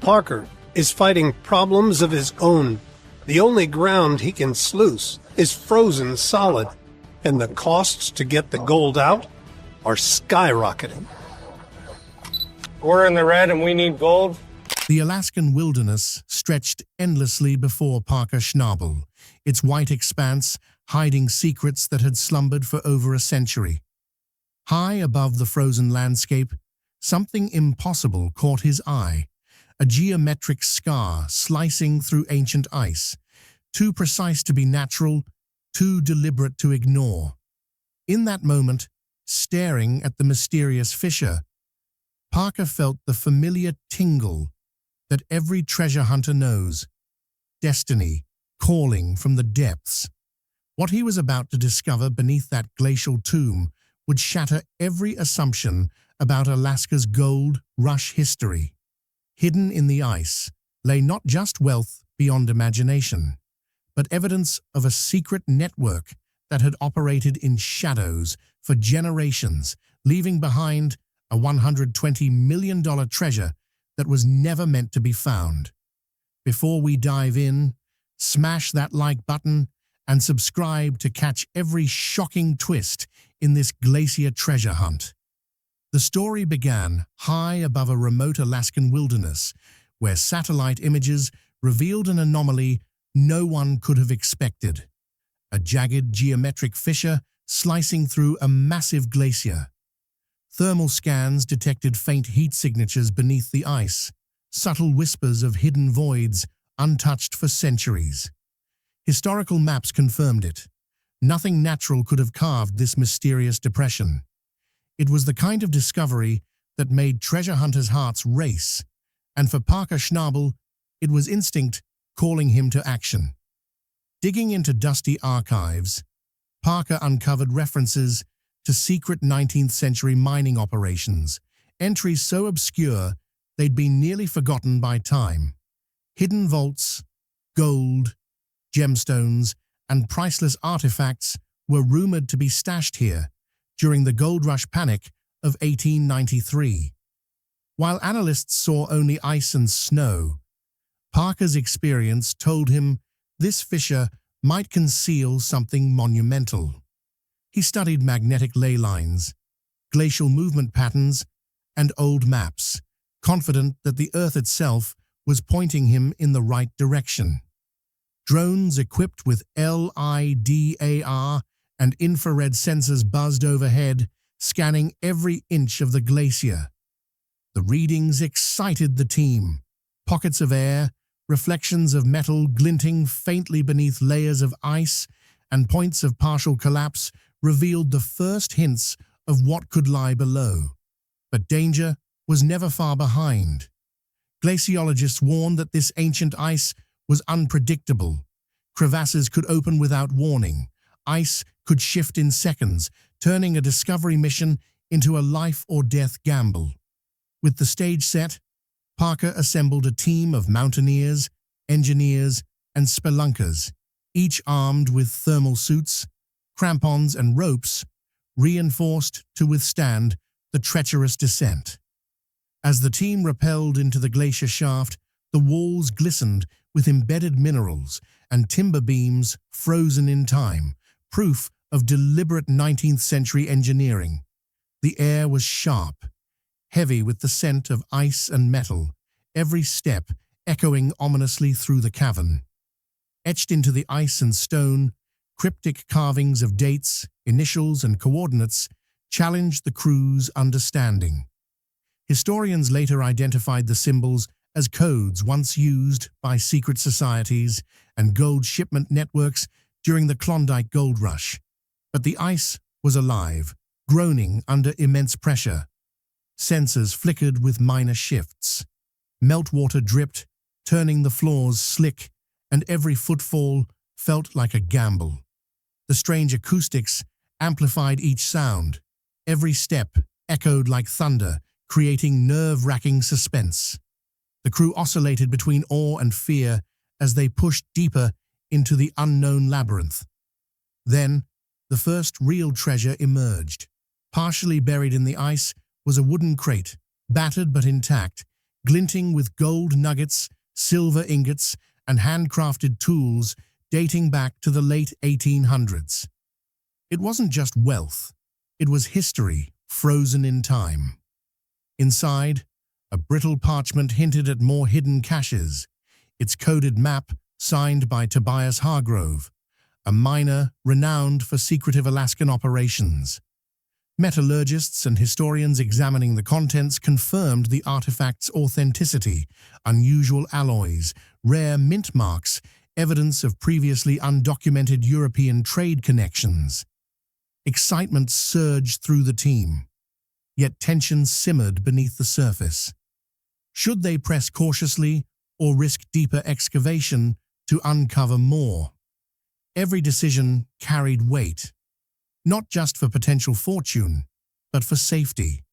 Parker is fighting problems of his own. The only ground he can sluice is frozen solid, and the costs to get the gold out are skyrocketing. We're in the red and we need gold. The Alaskan wilderness stretched endlessly before Parker Schnabel, its white expanse hiding secrets that had slumbered for over a century. High above the frozen landscape, something impossible caught his eye, a geometric scar slicing through ancient ice, too precise to be natural, too deliberate to ignore. In that moment, staring at the mysterious fissure, Parker felt the familiar tingle that every treasure hunter knows, destiny calling from the depths. What he was about to discover beneath that glacial tomb would shatter every assumption about Alaska's gold rush history. Hidden in the ice lay not just wealth beyond imagination, but evidence of a secret network that had operated in shadows for generations, leaving behind a $120 million treasure that was never meant to be found. Before we dive in, smash that like button and subscribe to catch every shocking twist in this Glacier treasure hunt. The story began high above a remote Alaskan wilderness, where satellite images revealed an anomaly no one could have expected. A jagged geometric fissure slicing through a massive glacier. Thermal scans detected faint heat signatures beneath the ice, subtle whispers of hidden voids untouched for centuries. Historical maps confirmed it. Nothing natural could have carved this mysterious depression. It was the kind of discovery that made treasure hunters' hearts race, and for Parker Schnabel, it was instinct calling him to action. Digging into dusty archives, Parker uncovered references to secret 19th century mining operations, entries so obscure they'd been nearly forgotten by time. Hidden vaults, gold, gemstones, and priceless artifacts were rumored to be stashed here during the gold rush panic of 1893. While analysts saw only ice and snow, Parker's experience told him this fissure might conceal something monumental. He studied magnetic ley lines, glacial movement patterns, and old maps, confident that the Earth itself was pointing him in the right direction. Drones equipped with LIDAR and infrared sensors buzzed overhead, scanning every inch of the glacier. The readings excited the team. Pockets of air, reflections of metal glinting faintly beneath layers of ice, and points of partial collapse revealed the first hints of what could lie below. But danger was never far behind. Glaciologists warned that this ancient ice was unpredictable. Crevasses could open without warning. Ice could shift in seconds, turning a discovery mission into a life-or-death gamble. With the stage set, Parker assembled a team of mountaineers, engineers, and spelunkers, each armed with thermal suits, crampons, and ropes, reinforced to withstand the treacherous descent. As the team rappelled into the glacier shaft, the walls glistened with embedded minerals and timber beams frozen in time, proof of deliberate 19th century engineering. The air was sharp, heavy with the scent of ice and metal, every step echoing ominously through the cavern. Etched into the ice and stone, cryptic carvings of dates, initials, and coordinates challenged the crew's understanding. Historians later identified the symbols as codes once used by secret societies and gold shipment networks during the Klondike Gold Rush. But the ice was alive, groaning under immense pressure. Sensors flickered with minor shifts. Meltwater dripped, turning the floors slick, and every footfall felt like a gamble. The strange acoustics amplified each sound. Every step echoed like thunder, creating nerve-wracking suspense. The crew oscillated between awe and fear as they pushed deeper into the unknown labyrinth. Then, the first real treasure emerged. Partially buried in the ice was a wooden crate, battered but intact, glinting with gold nuggets, silver ingots, and handcrafted tools dating back to the late 1800s. It wasn't just wealth, it was history frozen in time. Inside, a brittle parchment hinted at more hidden caches, its coded map signed by Tobias Hargrove, a miner renowned for secretive Alaskan operations. Metallurgists and historians examining the contents confirmed the artifact's authenticity: unusual alloys, rare mint marks, evidence of previously undocumented European trade connections. Excitement surged through the team, yet tension simmered beneath the surface. Should they press cautiously or risk deeper excavation to uncover more? Every decision carried weight, not just for potential fortune, but for safety.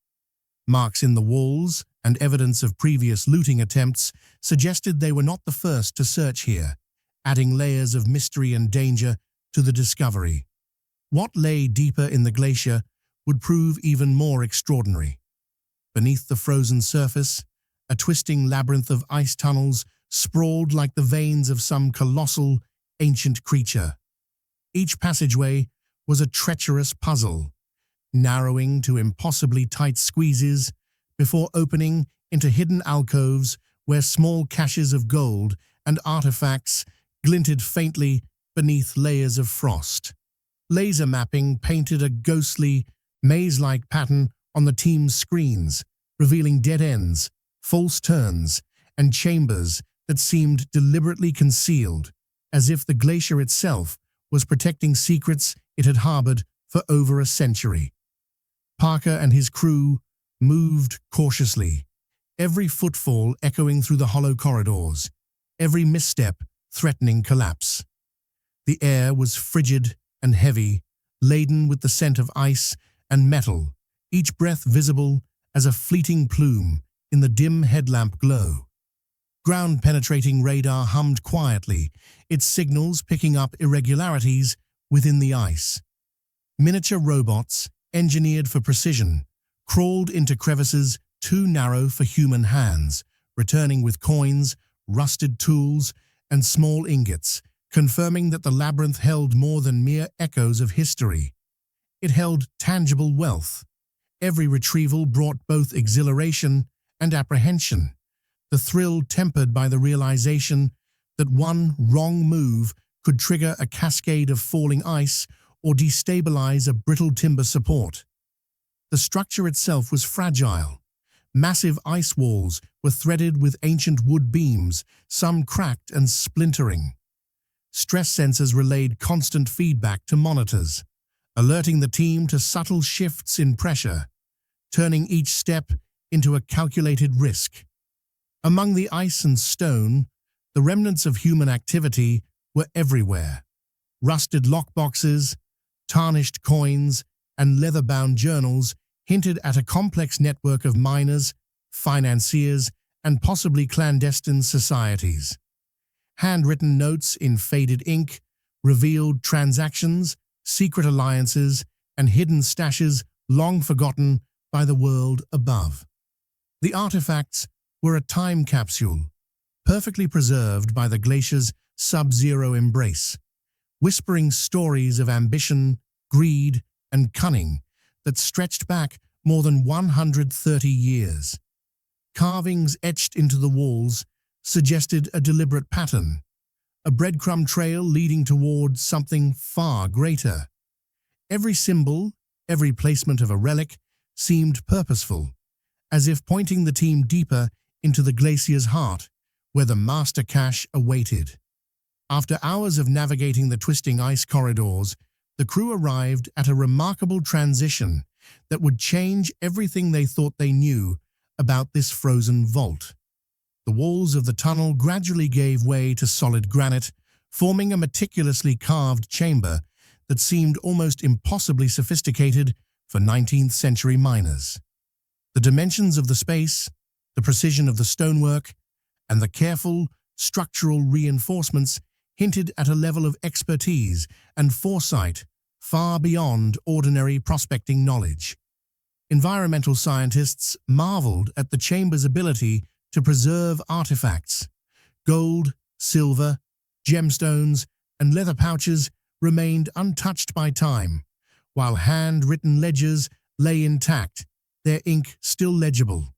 Marks in the walls and evidence of previous looting attempts suggested they were not the first to search here, adding layers of mystery and danger to the discovery. What lay deeper in the glacier would prove even more extraordinary. Beneath the frozen surface, a twisting labyrinth of ice tunnels sprawled like the veins of some colossal, ancient creature. Each passageway was a treacherous puzzle, narrowing to impossibly tight squeezes before opening into hidden alcoves where small caches of gold and artifacts glinted faintly beneath layers of frost. Laser mapping painted a ghostly, maze-like pattern on the team's screens, revealing dead ends, false turns, and chambers that seemed deliberately concealed, as if the glacier itself was protecting secrets it had harbored for over a century. Parker and his crew moved cautiously, every footfall echoing through the hollow corridors, every misstep threatening collapse. The air was frigid and heavy, laden with the scent of ice and metal, each breath visible as a fleeting plume in the dim headlamp glow. Ground-penetrating radar hummed quietly, its signals picking up irregularities within the ice. Miniature robots, engineered for precision, crawled into crevices too narrow for human hands, returning with coins, rusted tools, and small ingots, confirming that the labyrinth held more than mere echoes of history. It held tangible wealth. Every retrieval brought both exhilaration and apprehension, the thrill tempered by the realization that one wrong move could trigger a cascade of falling ice or destabilize a brittle timber support. The structure itself was fragile. Massive ice walls were threaded with ancient wood beams, some cracked and splintering. Stress sensors relayed constant feedback to monitors, alerting the team to subtle shifts in pressure, turning each step into a calculated risk. Among the ice and stone, the remnants of human activity were everywhere. Rusted lockboxes, tarnished coins, and leather-bound journals hinted at a complex network of miners, financiers, and possibly clandestine societies. Handwritten notes in faded ink revealed transactions, secret alliances, and hidden stashes long forgotten by the world above. The artifacts were a time capsule, perfectly preserved by the glacier's sub-zero embrace, whispering stories of ambition, greed, and cunning that stretched back more than 130 years. Carvings etched into the walls suggested a deliberate pattern, a breadcrumb trail leading toward something far greater. Every symbol, every placement of a relic seemed purposeful, as if pointing the team deeper into the glacier's heart, where the master cache awaited. After hours of navigating the twisting ice corridors, the crew arrived at a remarkable transition that would change everything they thought they knew about this frozen vault. The walls of the tunnel gradually gave way to solid granite, forming a meticulously carved chamber that seemed almost impossibly sophisticated for 19th-century miners. The dimensions of the space, the precision of the stonework, and the careful, structural reinforcements hinted at a level of expertise and foresight far beyond ordinary prospecting knowledge. Environmental scientists marveled at the chamber's ability to preserve artifacts. Gold, silver, gemstones, and leather pouches remained untouched by time, while handwritten ledgers lay intact, their ink still legible.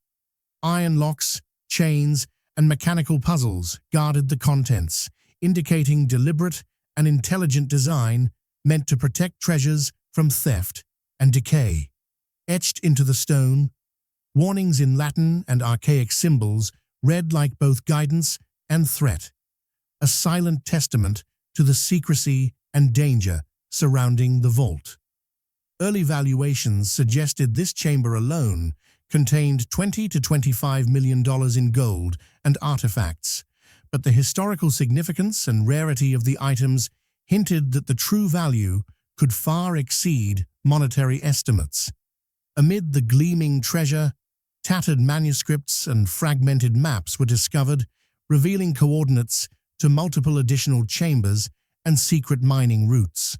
Iron locks, chains, and mechanical puzzles guarded the contents, indicating deliberate and intelligent design meant to protect treasures from theft and decay. Etched into the stone, warnings in Latin and archaic symbols read like both guidance and threat, a silent testament to the secrecy and danger surrounding the vault. Early valuations suggested this chamber alone contained $20 to $25 million in gold and artifacts, but the historical significance and rarity of the items hinted that the true value could far exceed monetary estimates. Amid the gleaming treasure, tattered manuscripts and fragmented maps were discovered, revealing coordinates to multiple additional chambers and secret mining routes.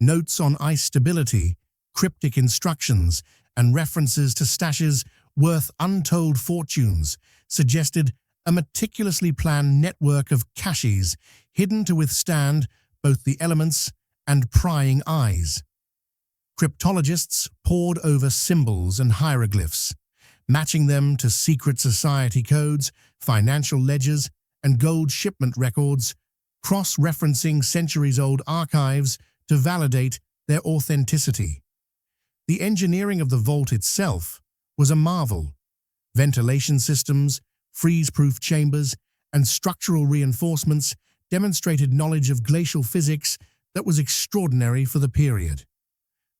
Notes on ice stability, cryptic instructions, and references to stashes worth untold fortunes suggested a meticulously planned network of caches hidden to withstand both the elements and prying eyes. Cryptologists pored over symbols and hieroglyphs, matching them to secret society codes, financial ledgers, and gold shipment records, cross-referencing centuries-old archives to validate their authenticity. The engineering of the vault itself was a marvel. Ventilation systems, freeze-proof chambers, and structural reinforcements demonstrated knowledge of glacial physics that was extraordinary for the period.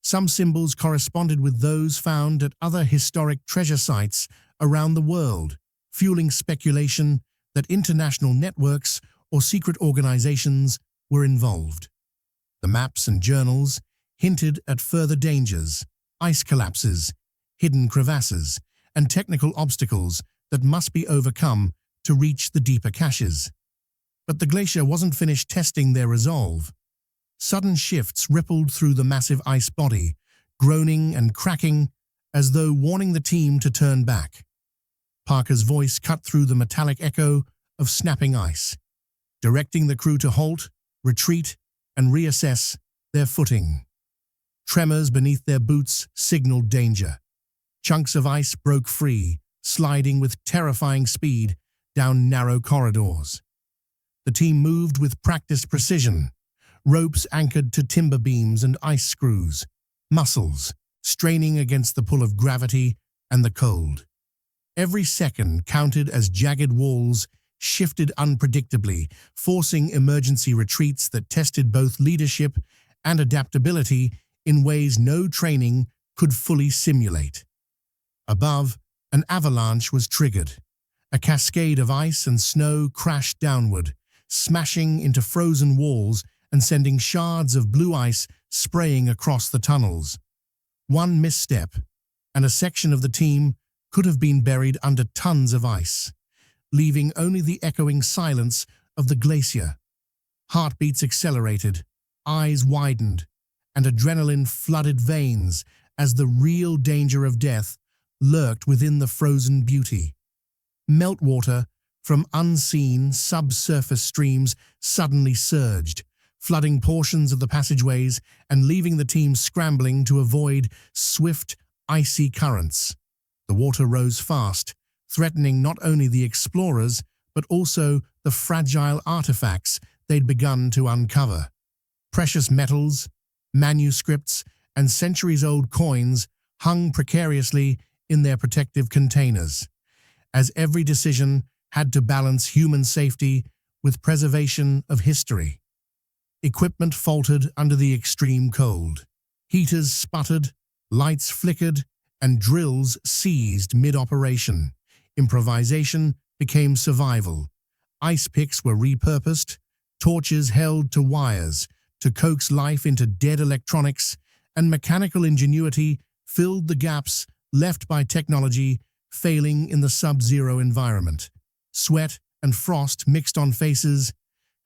Some symbols corresponded with those found at other historic treasure sites around the world, fueling speculation that international networks or secret organizations were involved. The maps and journals hinted at further dangers, ice collapses, hidden crevasses, and technical obstacles that must be overcome to reach the deeper caches. But the glacier wasn't finished testing their resolve. Sudden shifts rippled through the massive ice body, groaning and cracking as though warning the team to turn back. Parker's voice cut through the metallic echo of snapping ice, directing the crew to halt, retreat, and reassess their footing. Tremors beneath their boots signaled danger. Chunks of ice broke free, sliding with terrifying speed down narrow corridors. The team moved with practiced precision, ropes anchored to timber beams and ice screws, muscles straining against the pull of gravity and the cold. Every second counted as jagged walls shifted unpredictably, forcing emergency retreats that tested both leadership and adaptability in ways no training could fully simulate. Above, an avalanche was triggered. A cascade of ice and snow crashed downward, smashing into frozen walls and sending shards of blue ice spraying across the tunnels. One misstep, and a section of the team could have been buried under tons of ice, leaving only the echoing silence of the glacier. Heartbeats accelerated, eyes widened, and adrenaline flooded veins as the real danger of death lurked within the frozen beauty. Meltwater from unseen subsurface streams suddenly surged, flooding portions of the passageways and leaving the team scrambling to avoid swift, icy currents. The water rose fast, threatening not only the explorers but also the fragile artifacts they'd begun to uncover. Precious metals, manuscripts, and centuries-old coins hung precariously in their protective containers, as every decision had to balance human safety with preservation of history. Equipment faltered under the extreme cold. Heaters sputtered, lights flickered, and drills seized mid-operation. Improvisation became survival. Ice picks were repurposed, torches held to wires to coax life into dead electronics, and mechanical ingenuity filled the gaps left by technology failing in the sub-zero environment. Sweat and frost mixed on faces,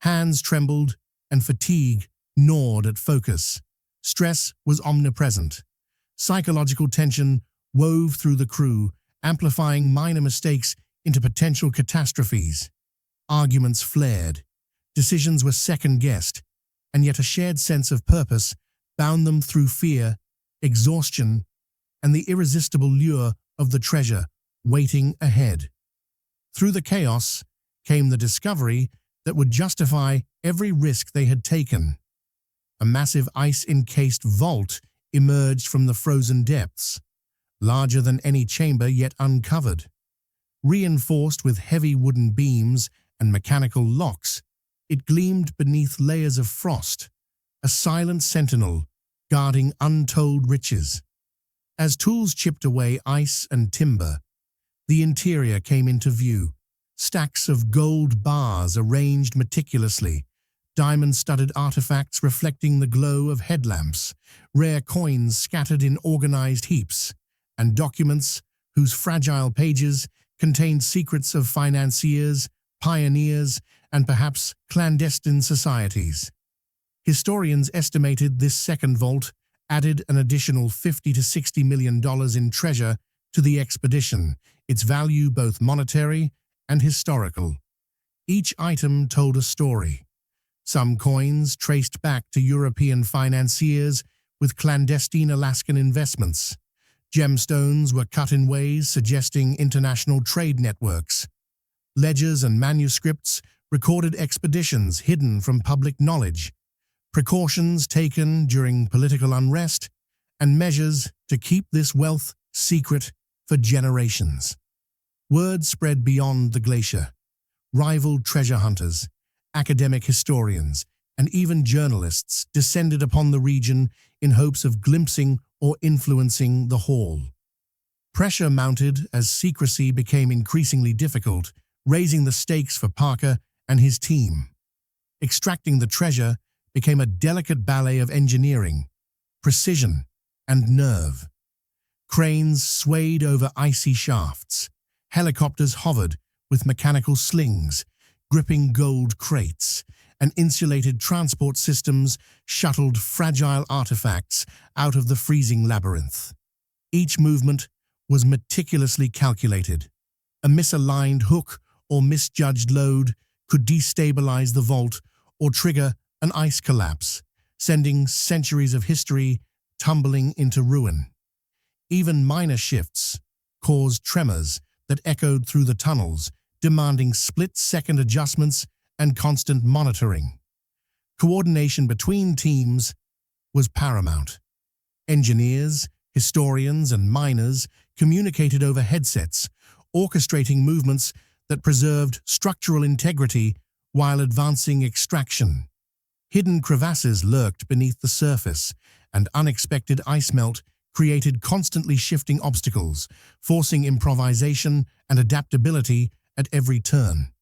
hands trembled, and fatigue gnawed at focus. Stress was omnipresent. Psychological tension wove through the crew, amplifying minor mistakes into potential catastrophes. Arguments flared, decisions were second-guessed, and yet a shared sense of purpose bound them through fear, exhaustion, and the irresistible lure of the treasure waiting ahead. Through the chaos came the discovery that would justify every risk they had taken. A massive ice-encased vault emerged from the frozen depths, larger than any chamber yet uncovered. Reinforced with heavy wooden beams and mechanical locks, it gleamed beneath layers of frost, a silent sentinel guarding untold riches. As tools chipped away ice and timber, the interior came into view. Stacks of gold bars arranged meticulously, diamond-studded artifacts reflecting the glow of headlamps, rare coins scattered in organized heaps, and documents whose fragile pages contained secrets of financiers, pioneers, and perhaps clandestine societies. Historians estimated this second vault added an additional $50 to $60 million in treasure to the expedition, its value both monetary and historical. Each item told a story. Some coins traced back to European financiers with clandestine Alaskan investments. Gemstones were cut in ways suggesting international trade networks. Ledgers and manuscripts recorded expeditions hidden from public knowledge, precautions taken during political unrest, and measures to keep this wealth secret for generations. Word spread beyond the glacier. Rival treasure hunters, academic historians, and even journalists descended upon the region in hopes of glimpsing or influencing the haul. Pressure mounted as secrecy became increasingly difficult, raising the stakes for Parker and his team. Extracting the treasure became a delicate ballet of engineering, precision, and nerve. Cranes swayed over icy shafts. Helicopters hovered with mechanical slings, gripping gold crates, and insulated transport systems shuttled fragile artifacts out of the freezing labyrinth. Each movement was meticulously calculated. A misaligned hook or misjudged load could destabilize the vault or trigger an ice collapse, sending centuries of history tumbling into ruin. Even minor shifts caused tremors that echoed through the tunnels, demanding split-second adjustments and constant monitoring. Coordination between teams was paramount. Engineers, historians, and miners communicated over headsets, orchestrating movements that preserved structural integrity while advancing extraction. Hidden crevasses lurked beneath the surface, and unexpected ice melt created constantly shifting obstacles, forcing improvisation and adaptability at every turn.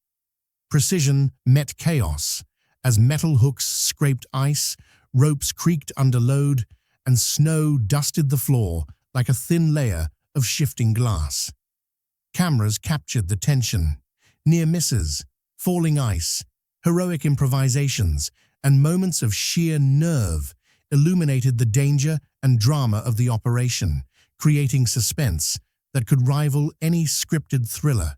Precision met chaos, as metal hooks scraped ice, ropes creaked under load, and snow dusted the floor like a thin layer of shifting glass. Cameras captured the tension. Near misses, falling ice, heroic improvisations, and moments of sheer nerve illuminated the danger and drama of the operation, creating suspense that could rival any scripted thriller.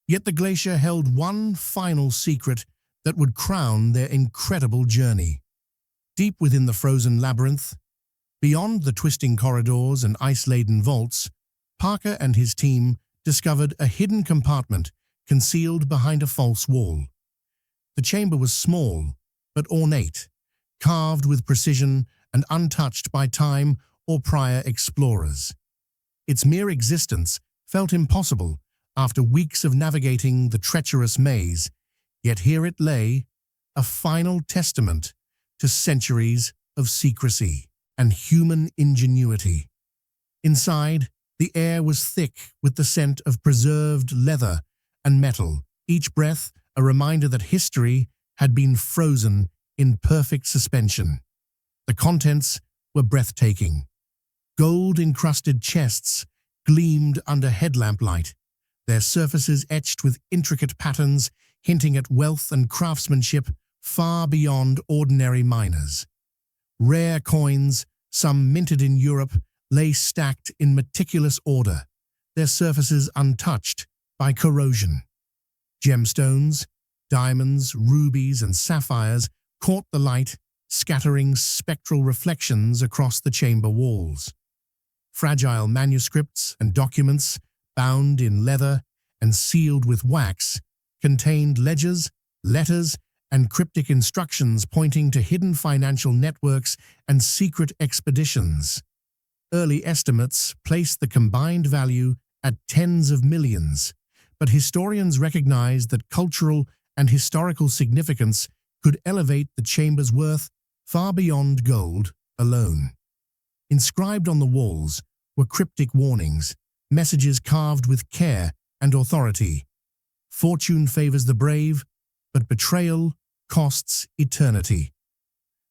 Yet the glacier held one final secret that would crown their incredible journey. Deep within the frozen labyrinth, beyond the twisting corridors and ice-laden vaults, Parker and his team discovered a hidden compartment concealed behind a false wall. The chamber was small, but ornate, carved with precision and untouched by time or prior explorers. Its mere existence felt impossible after weeks of navigating the treacherous maze, yet here it lay, a final testament to centuries of secrecy and human ingenuity. Inside, the air was thick with the scent of preserved leather and metal, each breath a reminder that history had been frozen in perfect suspension. The contents were breathtaking. Gold-encrusted chests gleamed under headlamp light, their surfaces etched with intricate patterns hinting at wealth and craftsmanship far beyond ordinary miners. Rare coins, some minted in Europe, lay stacked in meticulous order, their surfaces untouched by corrosion. Gemstones, diamonds, rubies, and sapphires caught the light, scattering spectral reflections across the chamber walls. Fragile manuscripts and documents, bound in leather and sealed with wax, contained ledgers, letters, and cryptic instructions pointing to hidden financial networks and secret expeditions. Early estimates placed the combined value at tens of millions, but historians recognized that cultural and historical significance could elevate the chamber's worth far beyond gold alone. Inscribed on the walls were cryptic warnings, messages carved with care and authority. Fortune favors the brave, but betrayal costs eternity.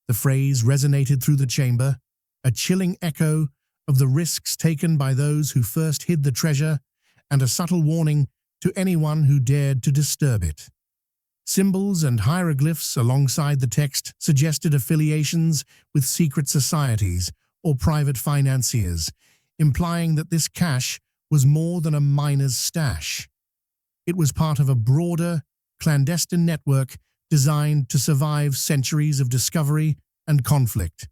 The phrase resonated through the chamber, a chilling echo of the risks taken by those who first hid the treasure and a subtle warning to anyone who dared to disturb it. Symbols and hieroglyphs alongside the text suggested affiliations with secret societies or private financiers, implying that this cache was more than a miner's stash. It was part of a broader, clandestine network designed to survive centuries of discovery and conflict.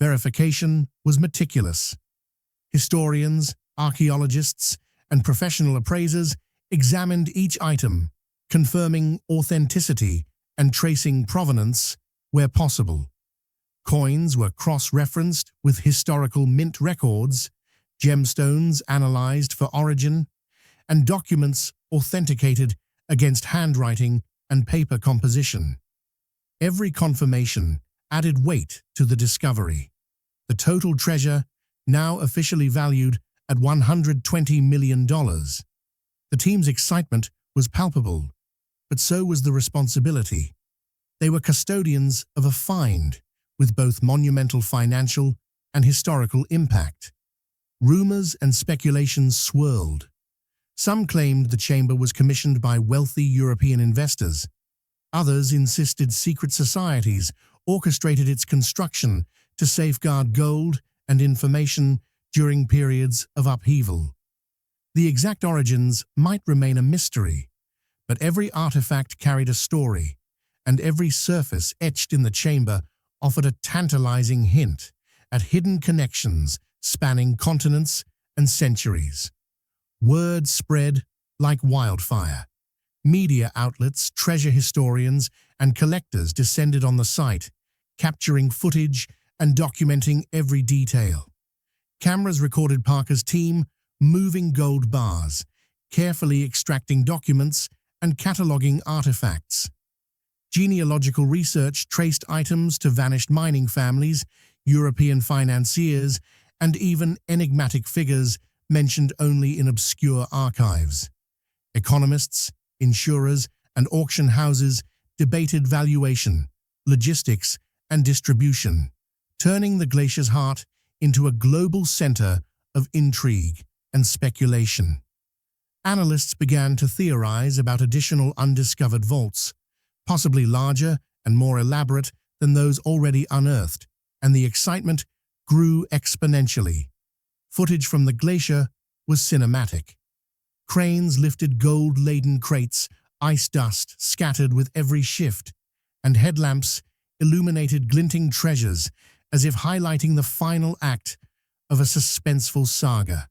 Verification was meticulous. Historians, archaeologists, and professional appraisers examined each item, confirming authenticity and tracing provenance where possible. Coins were cross-referenced with historical mint records, gemstones analyzed for origin, and documents authenticated against handwriting and paper composition. Every confirmation added weight to the discovery. The total treasure, now officially valued at $120 million. The team's excitement was palpable, but so was the responsibility. They were custodians of a find with both monumental financial and historical impact. Rumors and speculations swirled. Some claimed the chamber was commissioned by wealthy European investors. Others insisted secret societies orchestrated its construction to safeguard gold and information during periods of upheaval. The exact origins might remain a mystery, but every artifact carried a story, and every surface etched in the chamber offered a tantalizing hint at hidden connections spanning continents and centuries. Word spread like wildfire. Media outlets, treasure historians, and collectors descended on the site, capturing footage and documenting every detail. Cameras recorded Parker's team moving gold bars, carefully extracting documents and cataloging artifacts. Genealogical research traced items to vanished mining families, European financiers, and even enigmatic figures mentioned only in obscure archives. Economists, insurers, and auction houses debated valuation, logistics, and distribution, turning the glacier's heart into a global center of intrigue and speculation. Analysts began to theorize about additional undiscovered vaults, possibly larger and more elaborate than those already unearthed, and the excitement grew exponentially. Footage from the glacier was cinematic. Cranes lifted gold-laden crates, ice dust scattered with every shift, and headlamps illuminated glinting treasures as if highlighting the final act of a suspenseful saga.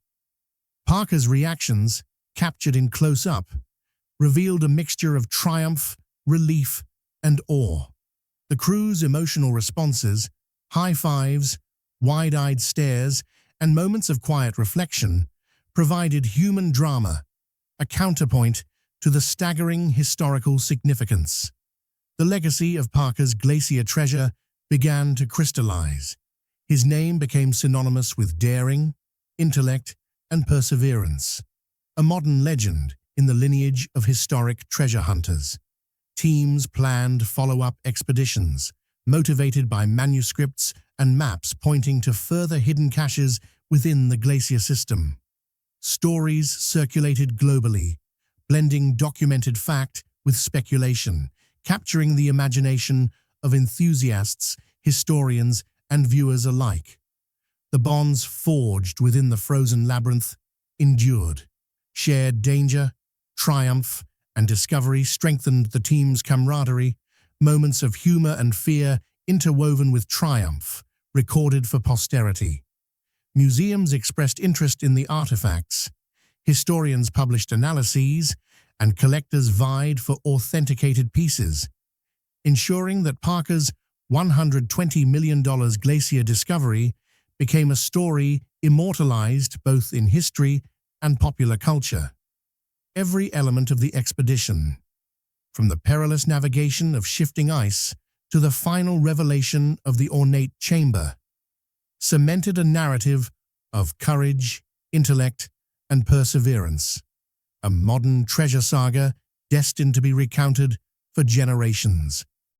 Parker's reactions, captured in close-up, revealed a mixture of triumph, relief, and awe. The crew's emotional responses, high fives, wide-eyed stares, and moments of quiet reflection provided human drama, a counterpoint to the staggering historical significance. The legacy of Parker's Glacier treasure began to crystallize. His name became synonymous with daring, intellect, and perseverance, a modern legend in the lineage of historic treasure hunters. Teams planned follow-up expeditions, motivated by manuscripts and maps pointing to further hidden caches within the Glacier system. Stories circulated globally, blending documented fact with speculation, capturing the imagination of enthusiasts, historians, and viewers alike. The bonds forged within the frozen labyrinth endured. Shared danger, triumph, and discovery strengthened the team's camaraderie, moments of humor and fear interwoven with triumph, recorded for posterity. Museums expressed interest in the artifacts, historians published analyses, and collectors vied for authenticated pieces, ensuring that Parker's $120 million Glacier discovery became a story immortalized both in history and popular culture. Every element of the expedition, from the perilous navigation of shifting ice to the final revelation of the ornate chamber, cemented a narrative of courage, intellect, and perseverance, a modern treasure saga destined to be recounted for generations.